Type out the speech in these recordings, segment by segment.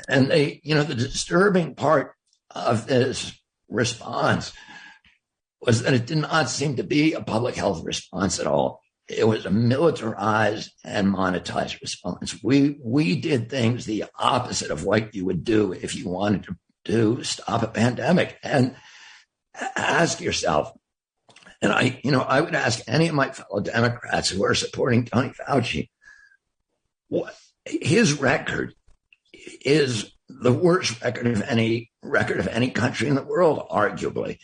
And the disturbing part of this response was that it did not seem to be a public health response at all. It was a militarized and monetized response. We did things the opposite of what you would do if you wanted to stop a pandemic. And ask yourself, and I would ask any of my fellow Democrats who are supporting Tony Fauci, his record is the worst record of any country in the world, arguably.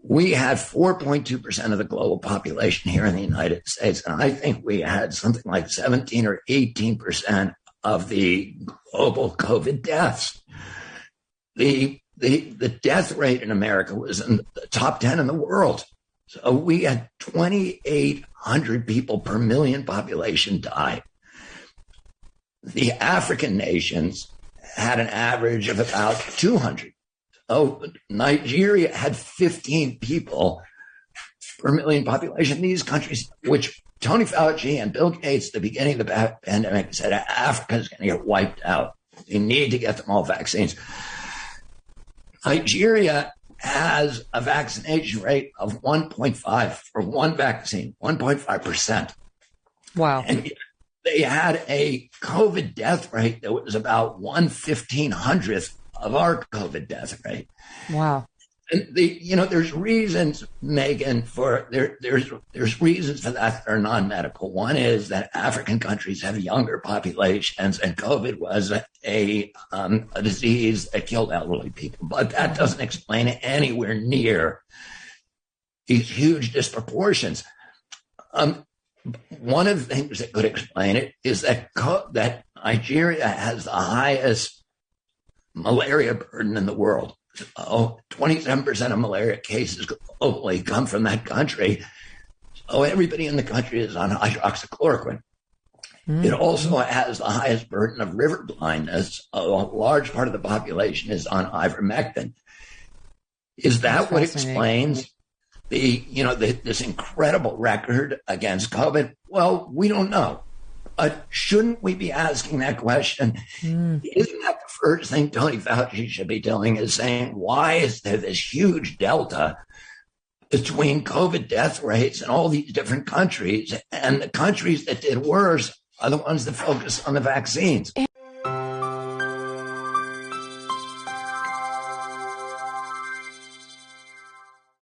We had 4.2% of the global population here in the United States, and I think we had something like 17 or 18% of the global COVID deaths. The death rate in America was in the top 10 in the world. So we had 2,800 people per million population die. The African nations had an average of about 200. Oh, Nigeria had 15 people per million population. These countries, which Tony Fauci and Bill Gates at the beginning of the pandemic said Africa is going to get wiped out. They need to get them all vaccines. Nigeria has a vaccination rate of 1.5 for one vaccine, 1.5%. Wow. And they had a COVID death rate that was about 1/1500th of our COVID death rate. Wow. And there's reasons, Megan, there's reasons for that are non-medical. One is that African countries have younger populations, and COVID was a disease that killed elderly people. But that doesn't explain it anywhere near these huge disproportions. One of the things that could explain it is that Nigeria has the highest malaria burden in the world. 27% of malaria cases globally come from that country. So everybody in the country is on hydroxychloroquine. Mm-hmm. It also has the highest burden of river blindness. A large part of the population is on ivermectin. Is that what explains this incredible record against COVID? Well, we don't know. But shouldn't we be asking that question? Isn't that the first thing Tony Fauci should be doing, is saying, why is there this huge delta between COVID death rates in all these different countries? And the countries that did worse are the ones that focus on the vaccines.